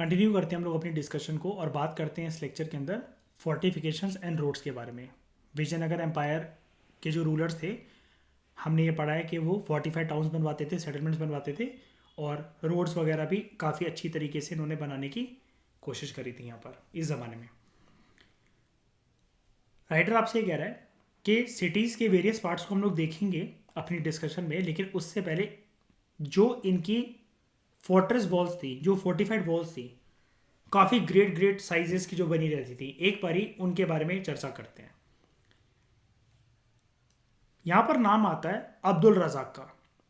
Continue करते हैं हम लोग अपनी डिस्कशन को और बात करते हैं इस लेक्चर के अंदर फोर्टिफिकेशंस एंड रोड्स के बारे में। विजयनगर एम्पायर के जो रूलर्स थे, हमने ये पढ़ा है कि वो फोर्टिफाइड टाउन्स बनवाते थे, सेटलमेंट्स बनवाते थे और रोड्स वगैरह भी काफ़ी अच्छी तरीके से इन्होंने बनाने की कोशिश करी थी यहाँ पर इस ज़माने में। राइटर आपसे ये कह रहा है कि सिटीज़ के वेरियस पार्ट्स को हम लोग देखेंगे अपनी डिस्कशन में, लेकिन उससे पहले जो इनकी फोर्ट्रेस वॉल्स थी, जो फोर्टिफाइड वॉल्स थी, काफ़ी ग्रेट ग्रेट साइजेस की जो बनी रहती थी, एक बारी उनके बारे में चर्चा करते हैं। यहाँ पर नाम आता है अब्दुल रज़ाक का।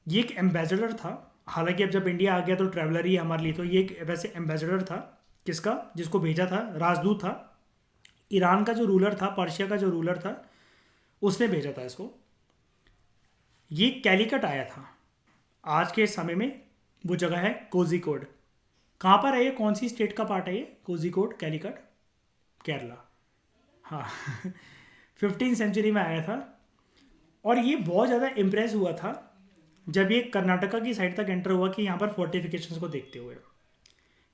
ये एक एम्बेसडर था, हालांकि अब जब इंडिया आ गया तो ट्रैवलर ही हमारे लिए, तो ये एक वैसे एम्बेसडर था। किसका? जिसको भेजा था, राजदूत था। ईरान का जो रूलर था, पर्शिया का जो रूलर था, उसने भेजा था इसको। ये कैलिकट आया था। आज के समय में वो जगह है कोझिकोड। कहाँ पर है ये? कौन सी स्टेट का पार्ट है ये कोझिकोड, कैलिकट? केरला। हाँ 15 सेंचुरी में आया था और ये बहुत ज़्यादा इम्प्रेस हुआ था जब ये कर्नाटका की साइड तक एंटर हुआ कि यहाँ पर फोर्टिफिकेशंस को देखते हुए।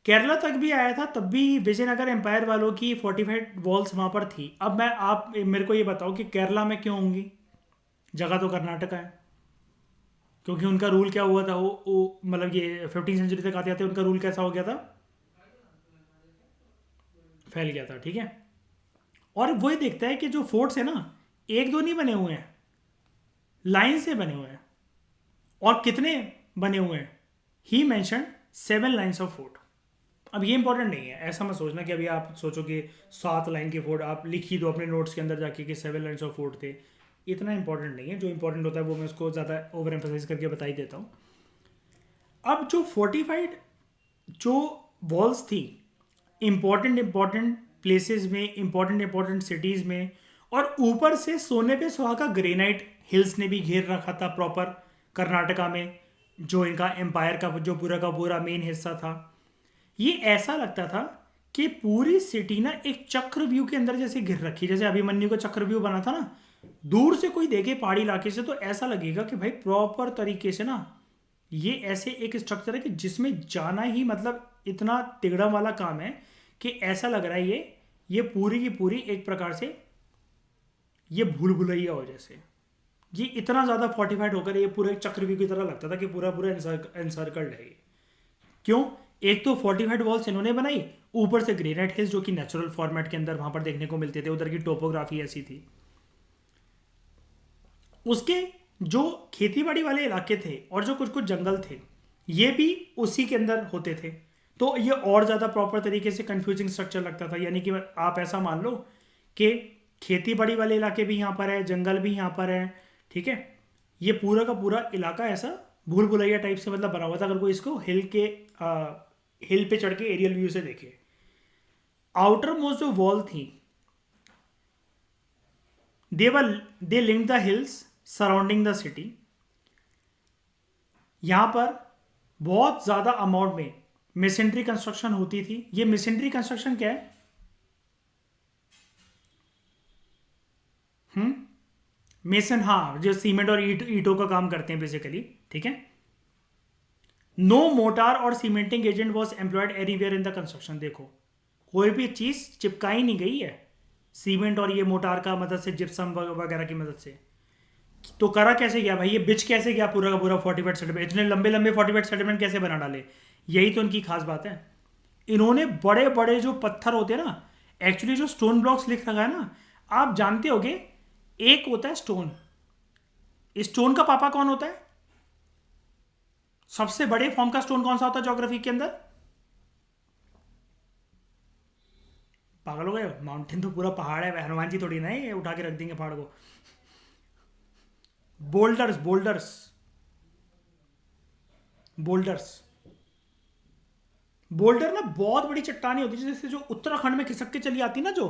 केरला तक भी आया था, तब भी विजयनगर एम्पायर वालों की फोर्टिफाइड वॉल्स वहाँ पर थी। अब आप मेरे को ये बताओ कि केरला में क्यों होंगी? जगह तो कर्नाटका है। क्योंकि उनका रूल क्या हुआ था, वो मतलब ये 15 सेंचुरी तक आते आते उनका रूल कैसा हो गया था? फैल गया था, ठीक है। और वही देखता है कि जो फोर्ट्स है ना, एक दो नहीं बने हुए हैं, लाइन से बने हुए हैं। और कितने बने हुए हैं? ही मैंशन 7 लाइन्स ऑफ फोर्ट। अब ये इंपॉर्टेंट नहीं है, ऐसा मत सोचना कि अभी आप सोचो कि 7 लाइन के फोर्ट आप लिख ही दो अपने नोट्स के अंदर जाके कि 7 लाइन्स ऑफ फोर्ट थे। इतना इंपॉर्टेंट नहीं है। जो इंपॉर्टेंट होता है वो मैं उसको ज़्यादा ओवर एम्फोसाइज करके बता ही देता हूँ। अब जो फोर्टिफाइड जो वॉल्स थी इंपॉर्टेंट प्लेसेस में, इंपॉर्टेंट सिटीज़ में, और ऊपर से सोने पे सुहागा ग्रेनाइट हिल्स ने भी घेर रखा था प्रॉपर कर्नाटका में, जो इनका एम्पायर का जो पूरा का पूरा मेन हिस्सा था। ये ऐसा लगता था कि पूरी सिटी ना एक चक्रव्यूह के अंदर जैसे घिर रखी, जैसे अभिमन्यु का चक्रव्यूह बना था ना। दूर से कोई देखे पहाड़ी इलाके से तो ऐसा लगेगा कि भाई प्रॉपर तरीके से ना ये ऐसे एक स्ट्रक्चर है कि जिसमें जाना ही मतलब इतना तिगड़म वाला काम है कि ऐसा लग रहा है ये पूरी की पूरी एक प्रकार से ये भूल भुलैया हो जैसे। ये इतना ज़्यादा फोर्टिफाइड होकर ये पूरे चक्रव्यूह की तरह लगता था कि पूरा पूरा एनसर्कल्ड है ये। क्यों? एक तो फोर्टिफाइड वॉल्स इन्होंने बनाई, ऊपर से ग्रेनाइट हिल्स जो कि नेचुरल फॉर्मेट के अंदर वहां पर देखने को मिलते थे, उधर की टोपोग्राफी ऐसी थी। उसके जो खेतीबाड़ी वाले इलाके थे और जो कुछ कुछ जंगल थे, ये भी उसी के अंदर होते थे। तो ये और ज़्यादा प्रॉपर तरीके से कंफ्यूजिंग स्ट्रक्चर लगता था। यानी कि आप ऐसा मान लो कि खेतीबाड़ी वाले इलाके भी यहाँ पर है, जंगल भी यहाँ पर है, ठीक है। ये पूरा का पूरा इलाका ऐसा भूल भुलैया टाइप से मतलब बना हुआ था, अगर कोई इसको हिल पे चढ़ के एरियल व्यू से देखे। आउटर मोस्ट जो वॉल थी, they link the hills surrounding the city. यहां पर बहुत ज्यादा अमाउंट में मेसेंट्री कंस्ट्रक्शन होती थी। ये मेसेंट्री कंस्ट्रक्शन क्या है? मेसन, हाँ, जो सीमेंट और ईटों का काम करते हैं बेसिकली, ठीक है। नो मोटार और cementing agent was employed anywhere in the construction. देखो, कोई भी चीज चिपकाई नहीं गई है सीमेंट और ये मोटार का मदद से, जिप्सम वगैरह की मदद से। तो करा कैसे गया भाई? ये बिच कैसे गया पूरा का पूरा फोर्टिफाइड सेटलमेंट? इतने लंबे लंबे फोर्टिफाइड सेटलमेंट कैसे बना डाले? यही तो इनकी खास बात है। इन्होंने बड़े बड़े जो पत्थर होते हैं ना, एक्चुअली जो स्टोन ब्लॉक्स लिख रखा है ना, आप जानते होगे, एक होता है स्टोन। स्टोन का पापा कौन होता है? सबसे बड़े फॉर्म का स्टोन कौन सा होता है ज्योग्राफी के अंदर? पागल हो गए? माउंटेन तो पूरा पहाड़ है, हनुमान जी थोड़ी ना है ये उठा के रख देंगे पहाड़ को। Boulders, boulders, boulders. बोल्डर ना बहुत बड़ी चट्टानी होती है, जैसे जो उत्तराखंड में खिसक के चली आती ना, जो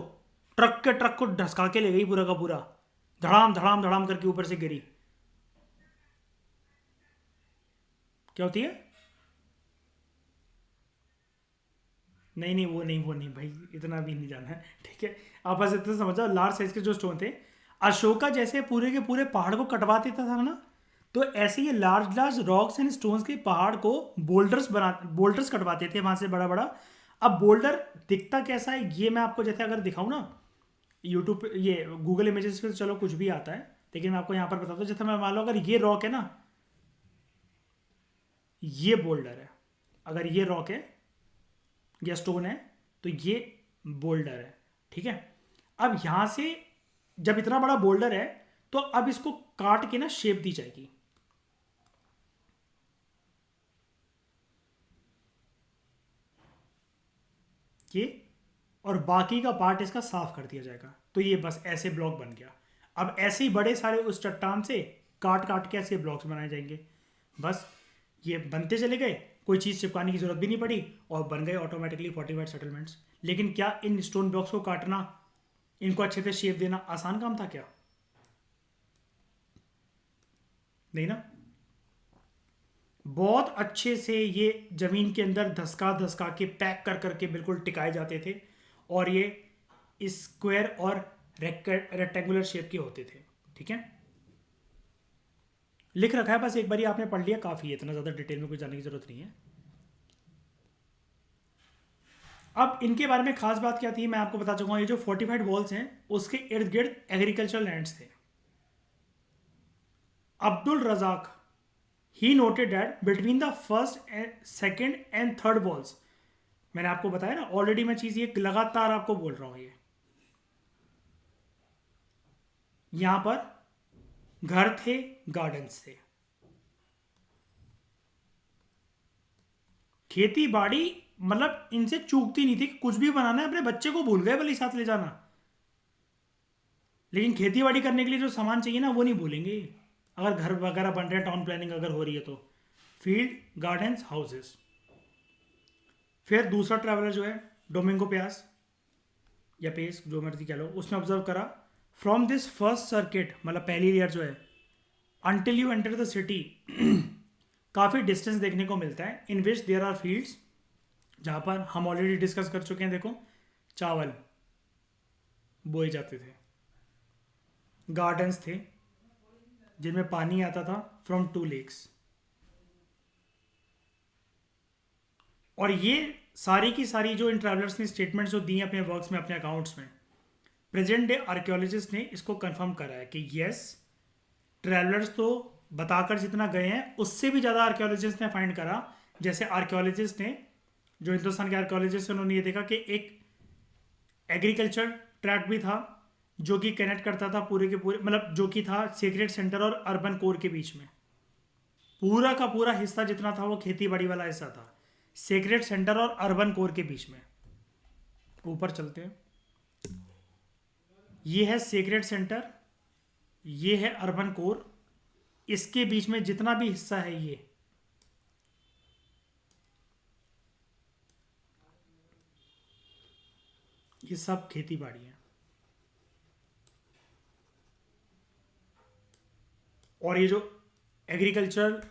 ट्रक को ढसका के ले गई पूरा का पूरा, धड़ाम धड़ाम धड़ाम करके ऊपर से गिरी। क्या होती है? नहीं नहीं, वो नहीं भाई, इतना भी नहीं जाना है, ठीक है। आप बस इतना समझो, लार्ज साइज के जो स्टोन थे, अशोका जैसे पूरे के पूरे पहाड़ को कटवा देता था ना, तो ऐसे ये large large rocks and stones के पहाड़ को बोल्डर्स कटवाते थे वहां से बड़ा बड़ा। अब बोल्डर दिखता कैसा है ये मैं आपको जैसे अगर दिखाऊं ना, यूट्यूब पे ये गूगल इमेजेस पे तो चलो कुछ भी आता है, लेकिन मैं आपको यहाँ पर बताता हूँ। जैसे मैं मान लो अगर ये रॉक है ना, ये बोल्डर है, अगर ये रॉक है या स्टोन है तो ये बोल्डर है, ठीक है। अब यहां से जब इतना बड़ा बोल्डर है तो अब इसको काट के ना शेप दी जाएगी। ये और बाकी का पार्ट इसका साफ कर दिया जाएगा, तो ये बस ऐसे ब्लॉक बन गया। अब ऐसे ही बड़े सारे उस चट्टान से काट काट के ऐसे ब्लॉक्स बनाए जाएंगे, बस ये बनते चले गए, कोई चीज़ चिपकाने की जरूरत भी नहीं पड़ी और बन गए ऑटोमेटिकली फोर्टिफाइड सेटलमेंट्स। लेकिन क्या इन स्टोन ब्लॉक्स को काटना, इनको अच्छे से शेप देना आसान काम था क्या? नहीं ना। बहुत अच्छे से ये जमीन के अंदर धसका धसका के पैक कर करके बिल्कुल टिकाए जाते थे, और ये स्क्वायर और रेक्टेंगुलर शेप के होते थे, ठीक है। लिख रखा है, बस एक बार आपने पढ़ लिया काफ़ी है, इतना ज़्यादा डिटेल में कोई जाने की ज़रूरत नहीं है। अब इनके बारे में खास बात क्या थी मैं आपको बता चुका हूँ। ये जो फोर्टिफाइड वॉल्स हैं उसके इर्द गिर्द एग्रीकल्चरल लैंड्स थे। Abdul Razzaq he noted that between the first and second and third walls, मैंने आपको बताया ना ऑलरेडी, मैं चीज़ ये लगातार आपको बोल रहा हूँ, ये यहां पर घर थे, गार्डन्स थे, खेती बाड़ी, मतलब इनसे चूकती नहीं थी कि कुछ भी बनाना है, अपने बच्चे को भूल गए भले साथ ले जाना, लेकिन खेती बाड़ी करने के लिए जो सामान चाहिए ना वो नहीं भूलेंगे। अगर घर वगैरह बन रहे हैं, टाउन प्लानिंग अगर हो रही है तो फील्ड गार्डन्स हाउसेस। फिर दूसरा ट्रैवलर जो है डोमिंगो प्यास या पेस जो मर्जी कह लो, उसने ऑब्जर्व करा फ्रॉम दिस फर्स्ट सर्किट, मतलब पहली लेयर जो है, until you enter the city, काफ़ी डिस्टेंस देखने को मिलता है, इन विच देयर आर फील्ड्स, जहाँ पर हम ऑलरेडी डिस्कस कर चुके हैं, देखो चावल बोए जाते थे, गार्डन्स थे जिनमें पानी आता था फ्रॉम 2 लेक्स, और ये सारी की सारी जो इन ट्रैवलर्स ने स्टेटमेंट्स जो दी हैं अपने वर्क्स में, अपने अकाउंट्स में, प्रेजेंट डे आर्कियोलॉजिस्ट ने इसको कंफर्म करा है कि यस, ट्रैवलर्स तो बताकर जितना गए हैं उससे भी ज़्यादा आर्कियोलॉजिस्ट ने फाइंड करा। जैसे आर्कियोलॉजिस्ट ने, जो हिंदुस्तान के आर्कियोलॉजिस्ट, उन्होंने ये देखा कि एक एग्रीकल्चर ट्रैक भी था जो कि कनेक्ट करता था पूरे के पूरे, मतलब जो कि था सीक्रेट सेंटर और अर्बन कोर के बीच में, पूरा का पूरा हिस्सा जितना था वो खेती बाड़ी वाला हिस्सा था, सीक्रेट सेंटर और अर्बन कोर के बीच में। ऊपर चलते हैं, ये है सीक्रेट सेंटर, ये है अर्बन कोर, इसके बीच में जितना भी हिस्सा है ये सब खेती बाड़ी है। और ये जो एग्रीकल्चर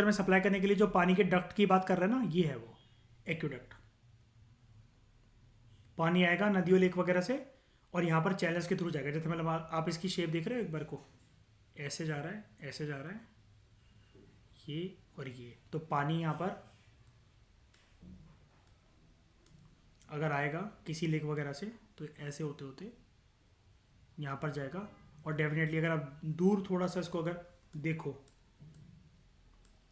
में सप्लाई करने के लिए जो पानी के डक्ट की बात कर रहे हैं ना, ये है वो एक्यूडक्ट। पानी आएगा नदियों लेक वगैरह से और यहाँ पर चैनल्स के थ्रू जाएगा। जैसे मतलब आप इसकी शेप देख रहे हो एक बार को, ऐसे जा रहा है, ऐसे जा रहा है, ये और ये, तो पानी यहाँ पर अगर आएगा किसी लेक वगैरह से तो ऐसे होते होते यहाँ पर जाएगा। और डेफिनेटली अगर आप दूर थोड़ा सा इसको अगर देखो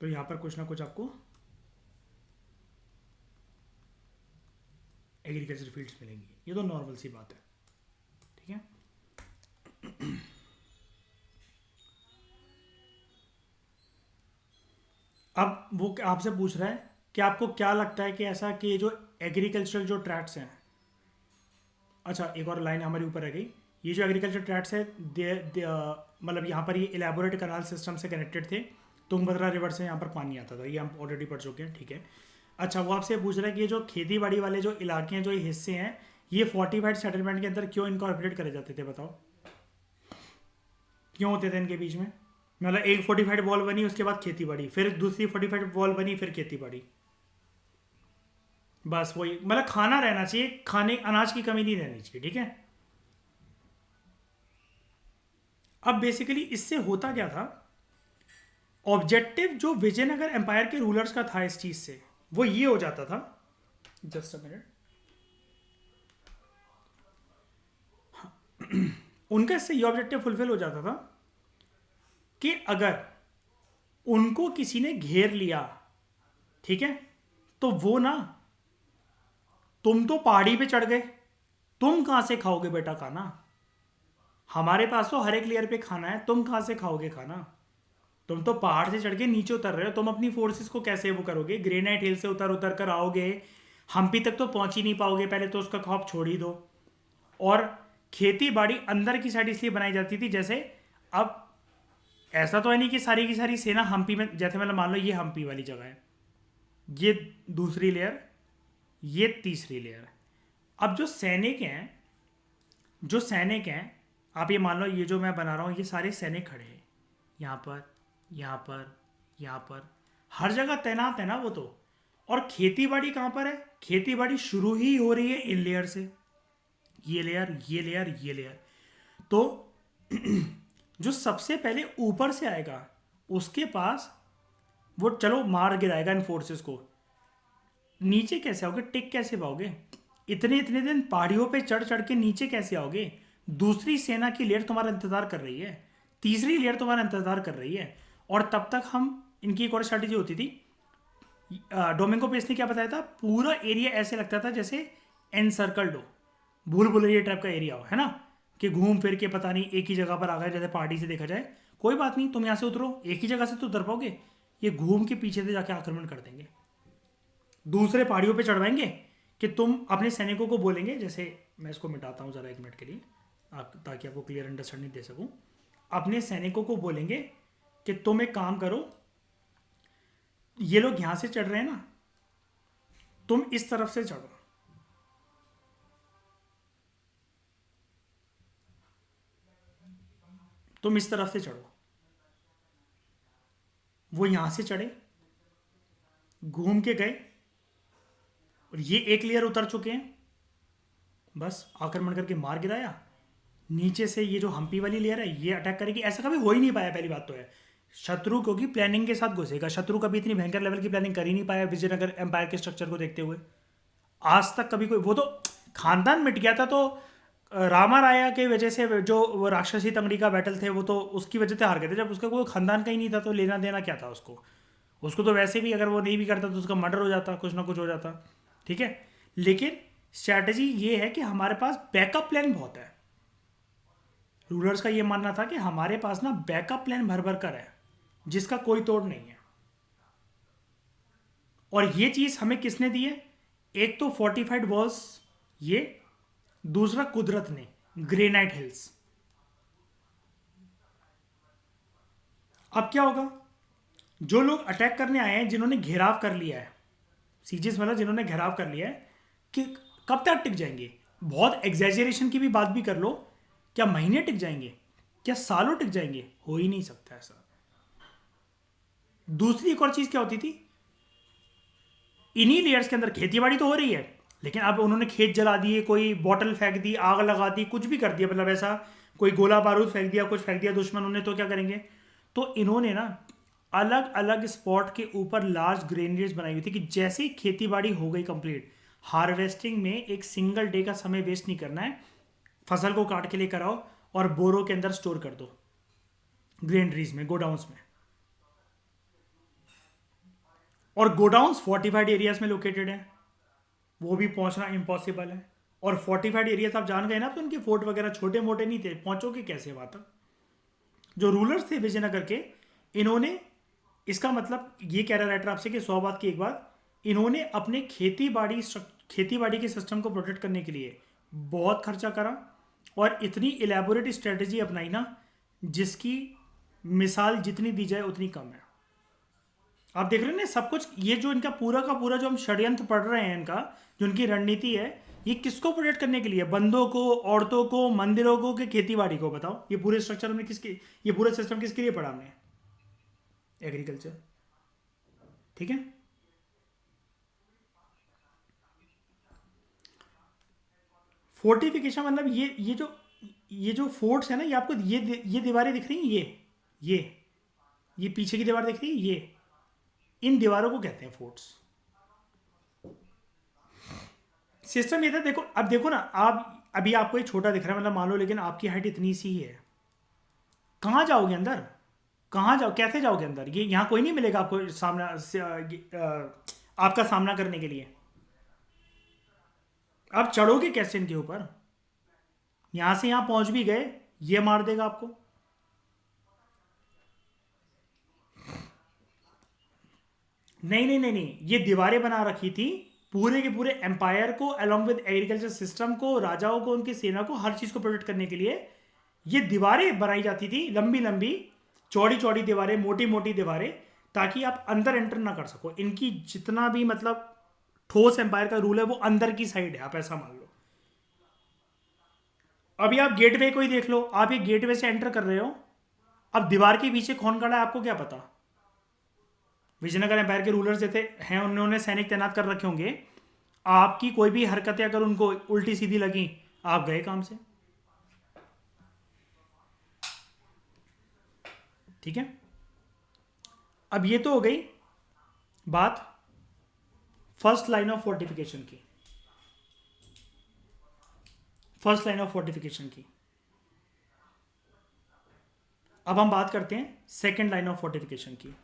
तो यहाँ पर कुछ ना कुछ आपको एग्रीकल्चर फील्ड्स मिलेंगी, ये तो नॉर्मल सी बात है, ठीक है। अब वो आपसे पूछ रहा है कि आपको क्या लगता है कि ऐसा कि ये जो एग्रीकल्चरल जो ट्रैक्ट्स हैं, अच्छा एक और लाइन हमारे ऊपर रह गई, ये जो एग्रीकल्चर ट्रैक्ट्स है मतलब यहाँ पर ये इलेबोरेट कनाल सिस्टम से कनेक्टेड थे, तुंगभद्रा रिवर से यहाँ पर पानी आता था, ये हम ऑलरेडी पढ़ चुके हैं, ठीक है। अच्छा वो आपसे पूछ रहा है कि ये जो खेती बाड़ी वाले जो इलाके हैं, जो ये हिस्से हैं, ये फोर्टिफाइड सेटलमेंट के अंदर क्यों इनकॉर्पोरेट करे जाते थे, बताओ क्यों होते थे इनके बीच में? मतलब एक फोर्टिफाइड वॉल बनी, उसके बाद खेती बाड़ी, फिर दूसरी फोर्टिफाइड वॉल बनी, फिर खेती बाड़ी, बस वही, मतलब खाना रहना चाहिए, खाने अनाज की कमी नहीं रहनी चाहिए, ठीक है। अब बेसिकली इससे होता क्या था, ऑब्जेक्टिव जो विजयनगर एम्पायर के रूलर्स का था इस चीज से, वो ये हो जाता था जस्ट अ मिनट। उनका इससे ये ऑब्जेक्टिव फुलफिल हो जाता था कि अगर उनको किसी ने घेर लिया, ठीक है, तो वो ना, तुम तो पहाड़ी पे चढ़ गए, तुम कहां से खाओगे बेटा खाना? हमारे पास तो हर एक लेयर पे खाना है, तुम कहां से खाओगे खाना? तुम तो पहाड़ से चढ़ के नीचे उतर रहे हो, तुम अपनी फोर्सेस को कैसे वो करोगे? ग्रेनाइट हिल से उतर उतर कर आओगे, हम्पी तक तो पहुंच ही नहीं पाओगे, पहले तो उसका खौफ छोड़ ही दो। और खेती बाड़ी अंदर की साइड इसलिए बनाई जाती थी, जैसे अब ऐसा तो है नहीं कि सारी की सारी सेना हम्पी में, जैसे मतलब मान लो ये हम्पी वाली जगह है, ये दूसरी लेयर, ये तीसरी लेयर। अब जो सैनिक हैं, आप ये मान लो ये जो मैं बना रहा हूँ ये सारे सैनिक खड़े हैं यहाँ पर, यहाँ पर, यहाँ पर, हर जगह तैनात है ना वो तो। और खेती बाड़ी कहाँ पर है? खेती बाड़ी शुरू ही हो रही है इन लेयर से, ये लेयर, ये लेयर, ये लेयर। तो जो सबसे पहले ऊपर से आएगा उसके पास वो चलो मार गिराएगा इन फोर्सेस को। नीचे कैसे आओगे? टिक कैसे पाओगे? इतने इतने दिन पहाड़ियों पे चढ़ चढ़ के नीचे कैसे आओगे? दूसरी सेना की लेयर तुम्हारा इंतजार कर रही है, तीसरी लेयर तुम्हारा इंतजार कर रही है। और तब तक हम, इनकी एक और स्ट्रैटेजी होती थी, डोमिंगो पेस ने क्या बताया था, पूरा एरिया ऐसे लगता था जैसे एनसर्कल्ड हो, भूल भुलैया टाइप का एरिया हो, है ना, कि घूम फिर के पता नहीं एक ही जगह पर आ गए, जैसे पहाड़ी से देखा जाए। कोई बात नहीं, तुम यहाँ से उतरो, एक ही जगह से तो उतर पाओगे, ये घूम के पीछे से जाके आक्रमण कर देंगे, दूसरे पहाड़ियों पे चढ़वाएंगे। कि तुम अपने सैनिकों को बोलेंगे, जैसे मैं इसको मिटाता हूँ ज़रा एक मिनट के लिए, ताकि आपको क्लियर अंडरस्टैंडिंग दे सकूँ। अपने सैनिकों को बोलेंगे कि तुम एक काम करो, ये लोग यहाँ से चढ़ रहे हैं ना, तुम इस तरफ से चढ़ो, तुम इस तरफ से चढ़ो। वो यहां से चढ़े, घूम के गए, और ये एक लेयर उतर चुके हैं, बस आक्रमण करके मार गिराया। नीचे से ये जो हम्पी वाली लेयर है ये अटैक करेगी। ऐसा कभी हो ही नहीं पाया, पहली बात तो है। शत्रु क्योंकि प्लानिंग के साथ घुसेगा, शत्रु कभी इतनी भयंकर लेवल की प्लानिंग कर ही नहीं पाया विजयनगर एम्पायर के स्ट्रक्चर को देखते हुए आज तक कभी। कोई वो तो खानदान मिट गया था, तो रामा राया के वजह से जो वो राक्षसी तंगड़ी का बैटल थे वो तो उसकी वजह से हार गए थे। जब उसका कोई खानदान का ही नहीं था तो लेना देना क्या था उसको? उसको तो वैसे भी अगर वो नहीं भी करता तो उसका मर्डर हो जाता, कुछ ना कुछ हो जाता, ठीक है। लेकिन स्ट्रैटेजी ये है कि हमारे पास बैकअप प्लान बहुत है। रूलर्स का ये मानना था कि हमारे पास ना बैकअप प्लान भर भर कर है, जिसका कोई तोड़ नहीं है। और ये चीज हमें किसने दी है? एक तो फोर्टिफाइड वॉल्स, ये, दूसरा कुदरत ने, ग्रेनाइट हिल्स। अब क्या होगा? जो लोग अटैक करने आए हैं, जिन्होंने घेराव कर लिया है, सीजेस मतलब जिन्होंने घेराव कर लिया है, कि कब तक टिक जाएंगे? बहुत एग्जैजरेशन की भी बात भी कर लो, क्या महीने टिक जाएंगे? क्या सालों टिक जाएंगे? हो ही नहीं सकता ऐसा। दूसरी एक और चीज क्या होती थी, इन्हीं लेयर्स के अंदर खेतीबाड़ी तो हो रही है, लेकिन अब उन्होंने खेत जला दिए, कोई बॉटल फेंक दी, आग लगा दी, कुछ भी कर दिया, मतलब ऐसा कोई गोला बारूद फेंक दिया, कुछ फेंक दिया दुश्मनों ने, तो क्या करेंगे? तो इन्होंने ना अलग अलग स्पॉट के ऊपर लार्ज ग्रेनेड्स बनाई हुई थी, कि जैसे ही खेती बाड़ी हो गई कंप्लीट, हार्वेस्टिंग में एक सिंगल डे का समय वेस्ट नहीं करना है, फसल को काट के लेकर आओ और बोरों के अंदर स्टोर कर दो, ग्रेनरीज में, गोडाउंस में। और गोडाउंस फोर्टिफाइड एरियाज में लोकेटेड है, वो भी पहुंचना इम्पॉसिबल है। और फोर्टिफाइड एरियाज आप जान गए ना, तो उनके फोर्ट वगैरह छोटे मोटे नहीं थे, पहुंचोगे कैसे वहां तक? जो रूलर्स थे विजयनगर के, इन्होंने, इसका मतलब ये कह रहा राइटर आपसे कि 100 बात की एक बात, इन्होंने अपने खेती बाड़ी के सिस्टम को प्रोटेक्ट करने के लिए बहुत खर्चा करा, और इतनी इलेबोरेट स्ट्रेटेजी अपनाई ना, जिसकी मिसाल जितनी दी जाए उतनी कम है। आप देख रहे हैं ना सब कुछ, ये जो इनका पूरा का पूरा जो हम षड्यंत्र पढ़ रहे हैं, इनका जो इनकी रणनीति है, ये किसको प्रोटेक्ट करने के लिए? बंदों को, औरतों को, मंदिरों को, कि खेती बाड़ी को? बताओ, ये पूरे स्ट्रक्चर में किसके, ये पूरा सिस्टम किसके लिए पढ़ा हमने? एग्रीकल्चर, ठीक है। फोर्टिफिकेशन मतलब ये जो फोर्ट्स है ना, ये आपको ये दीवारें दिख रही हैं, ये ये पीछे की दीवार दिख रही है, ये, इन दीवारों को कहते हैं फोर्ट्स। सिस्टम ये था, देखो अब देखो ना, आप अभी आपको ये छोटा दिख रहा है मतलब मान लो, लेकिन आपकी हाइट इतनी सी ही है, कहाँ जाओगे अंदर? कहाँ जाओ, कैसे जाओगे अंदर? ये यहाँ कोई नहीं मिलेगा आपको आपका सामना करने के लिए। आप चढ़ोगे कैसे इनके ऊपर? यहाँ से यहाँ पहुँच भी गए, ये मार देगा आपको। नहीं नहीं नहीं नहीं, ये दीवारें बना रखी थी पूरे के पूरे एम्पायर को, अलोंग विद एग्रीकल्चर सिस्टम को, राजाओं को, उनकी सेना को, हर चीज़ को प्रोटेक्ट करने के लिए ये दीवारें बनाई जाती थी, लंबी लंबी, चौड़ी चौड़ी दीवारें, मोटी मोटी दीवारें, ताकि आप अंदर एंटर ना कर सको। इनकी जितना भी मतलब ठोस एम्पायर का रूल है वो अंदर की साइड है, आप ऐसा मान लो। अभी आप गेटवे को ही देख लो, आप ये गेटवे से एंटर कर रहे हो, अब दीवार के पीछे कौन खड़ा है आपको क्या पता? विजयनगर एम्पायर के रूलर्स जैसे हैं, उन्होंने सैनिक तैनात कर रखे होंगे। आपकी कोई भी हरकतें अगर उनको उल्टी सीधी लगी, आप गए काम से। ठीक है, अब ये तो हो गई बात फर्स्ट लाइन ऑफ फोर्टिफिकेशन की। फर्स्ट लाइन ऑफ फोर्टिफिकेशन की। अब हम बात करते हैं सेकंड लाइन ऑफ फोर्टिफिकेशन की।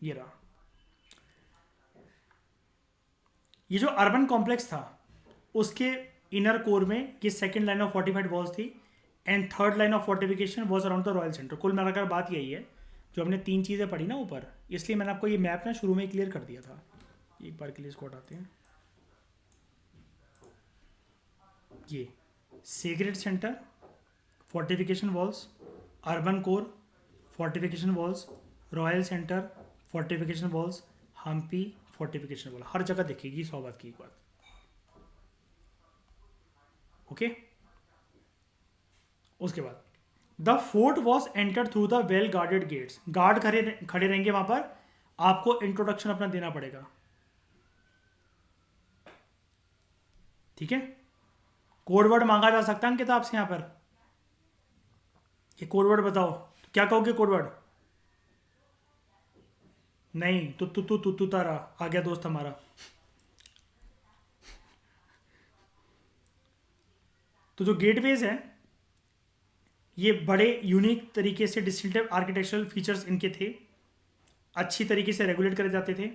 ये रहा, ये जो अर्बन कॉम्प्लेक्स था उसके इनर कोर में ये second line of fortified walls थी, and third line of fortification was around the royal centre. कुल मिलाकर बात यही है, जो हमने तीन चीज़ें पढ़ी ना ऊपर, इसलिए मैंने आपको ये मैप ना शुरू में क्लियर कर दिया था। एक बार के लिए इसको हटाते हैं। ये secret centre, fortification walls, urban core, fortification walls, royal centre, fortification walls, Hampi fortification wall, हर जगह दिखेगी 100 बात की एक बात। ओके, उसके बाद the fort was enter through the well guarded gates. Guard खड़े खड़े रहेंगे वहां पर, आपको इंट्रोडक्शन अपना देना पड़ेगा। ठीक है, कोडवर्ड मांगा जा सकता है अंकिता आपसे यहाँ पर, ये कोडवर्ड बताओ, क्या कहोगे कोडवर्ड? नहीं, तू तारा आ गया दोस्त हमारा। तो जो गेटवेज है, ये बड़े यूनिक तरीके से डिस्टिंक्टिव आर्किटेक्चरल फीचर्स इनके थे, अच्छी तरीके से रेगुलेट करे जाते थे।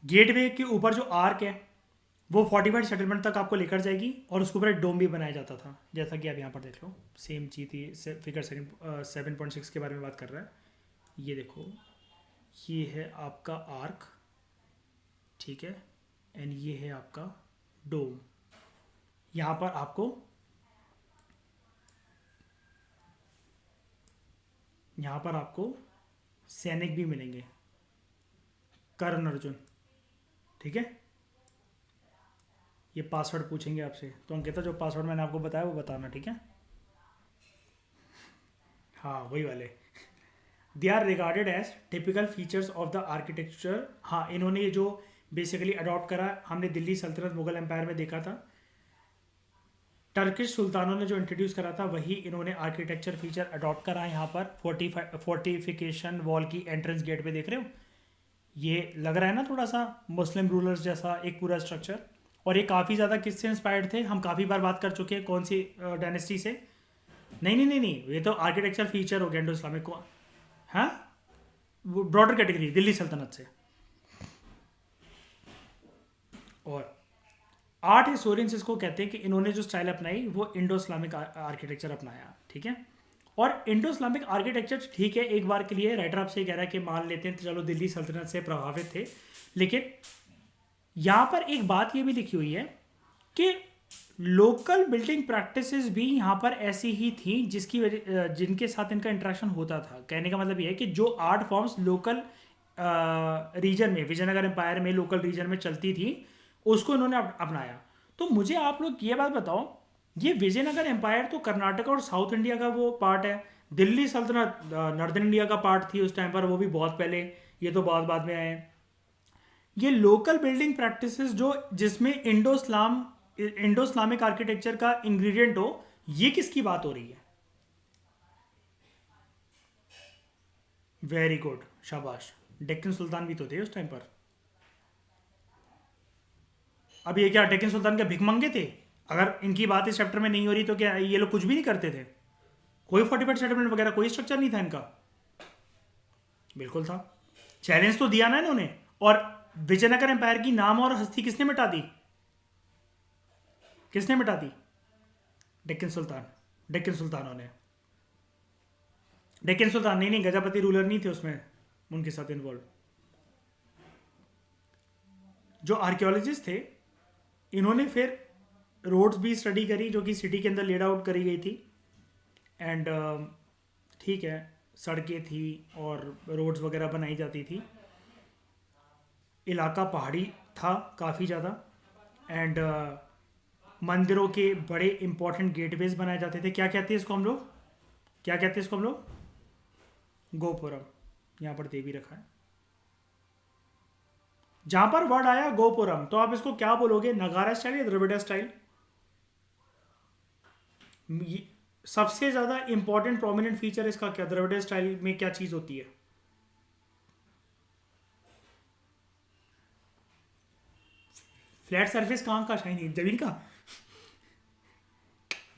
गेटवे के ऊपर जो आर्क है वो फोर्टिफाइड सेटलमेंट तक आपको लेकर जाएगी, और उसके ऊपर एक डोम भी बनाया जाता था, जैसा कि आप यहाँ पर देख लो, सेम चीज थी। फिगर 7.6 के बारे में बात कर रहा है। ये देखो, ये है आपका आर्क, ठीक है, एंड ये है आपका डोम। यहाँ पर आपको, यहाँ पर आपको सैनिक भी मिलेंगे, कर्ण अर्जुन। ठीक है, ये पासवर्ड पूछेंगे आपसे, तो अंकिता जो पासवर्ड मैंने आपको बताया वो बताना, ठीक है? हाँ वही वाले। They are regarded as typical features of the architecture. हाँ, इन्होंने ये जो बेसिकली अडॉप्ट करा, हमने दिल्ली सल्तनत मुगल एम्पायर में देखा था, टर्किश सुल्तानों ने जो इंट्रोड्यूस करा था वही इन्होंने आर्किटेक्चर फीचर अडॉप्ट करा है। यहाँ पर फोर्टिफिकेशन वॉल की एंट्रेंस गेट पे देख रहे हो, ये लग रहा है ना थोड़ा सा मुस्लिम रूलर्स जैसा एक पूरा स्ट्रक्चर, और ये काफ़ी ज़्यादा किससे इंस्पायर्ड थे, हम काफ़ी बार बात कर चुके हैं, कौन सी डायनेस्टी से? नहीं नहीं नहीं नहीं, ये तो आर्किटेक्चर फीचर हो गया इंडो इस्लामिक को। हाँ, ब्रॉडर कैटेगरी दिल्ली सल्तनत से। और आर्ट हिस्टोरियंस इसको कहते हैं कि इन्होंने जो स्टाइल अपनाई वो इंडो इस्लामिक आर्किटेक्चर अपनाया। ठीक है, और इंडो इस्लामिक आर्किटेक्चर, ठीक है, एक बार के लिए राइटर आपसे ये कह रहा है कि मान लेते हैं तो चलो दिल्ली सल्तनत से प्रभावित थे, लेकिन यहाँ पर एक बात ये भी लिखी हुई है कि लोकल बिल्डिंग प्रैक्टिसेस भी यहाँ पर ऐसी ही थी जिसकी वजह जिनके साथ इनका इंटरेक्शन होता था। कहने का मतलब ये है कि जो आर्ट फॉर्म्स लोकल रीजन में, विजयनगर एम्पायर में लोकल रीजन में चलती थी, उसको इन्होंने अपनाया। तो मुझे आप लोग ये बात बताओ, ये विजयनगर एम्पायर तो कर्नाटक और साउथ इंडिया का वो पार्ट है, दिल्ली सल्तनत नॉर्दर्न इंडिया का पार्ट थी उस टाइम पर, वो भी बहुत पहले, ये तो बहुत बाद में आए हैं। ये लोकल बिल्डिंग प्रैक्टिसेस जो जिसमें इंडो इस्लामिक आर्किटेक्चर का इंग्रेडिएंट हो, ये किसकी बात हो रही है? वेरी गुड, शाबाश। डेक्कन सुल्तान भी तो थे उस टाइम पर। अब ये क्या डेक्कन सुल्तान के भिखमंगे थे? अगर इनकी बात इस चैप्टर में नहीं हो रही तो क्या ये लोग कुछ भी नहीं करते थे? कोई फोर्टिफाइड सेटलमेंट वगैरह कोई स्ट्रक्चर नहीं था इनका? बिल्कुल था। चैलेंज तो दिया ना इन्होंने। और विजयनगर एम्पायर की नाम और हस्ती किसने मिटा दी? किसने मिटा दी? डेक्कन सुल्तान, डेक्कन सुल्तानों ने। डेक्कन सुल्तान नहीं, गजापति रूलर नहीं थे उसमें उनके साथ इन्वॉल्व। जो आर्कियोलॉजिस्ट थे इन्होंने फिर रोड्स भी स्टडी करी जो कि सिटी के अंदर लेड आउट करी गई थी। एंड ठीक है, सड़कें थी और रोड्स वगैरह बनाई जाती थी। इलाका पहाड़ी था काफ़ी ज़्यादा। एंड मंदिरों के बड़े इंपॉर्टेंट गेटवेज बनाए जाते थे। क्या कहते हैं इसको हम लोग? क्या कहते हैं इसको हम लोग? गोपुरम। यहाँ पर दे भी रखा है। जहां पर वर्ड आया गोपुरम तो आप इसको क्या बोलोगे? नगारा स्टाइल या द्रविड़ स्टाइल? सबसे ज्यादा इंपॉर्टेंट प्रोमिनेंट फीचर इसका क्या? द्रविड़ स्टाइल में क्या चीज होती है? फ्लैट सरफेस कहाँ का? शाइनी जमीन का?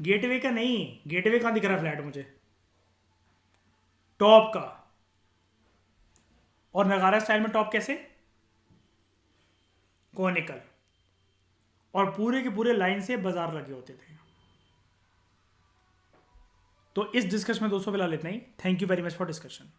गेटवे का नहीं। गेटवे कहाँ दिख रहा है फ्लैट मुझे? टॉप का। और नगारा स्टाइल में टॉप कैसे? कॉनिकल। और पूरे के पूरे लाइन से बाजार लगे होते थे। तो इस डिस्कशन में दोस्तों फिलहाल इतना ही। Thank you very much for discussion.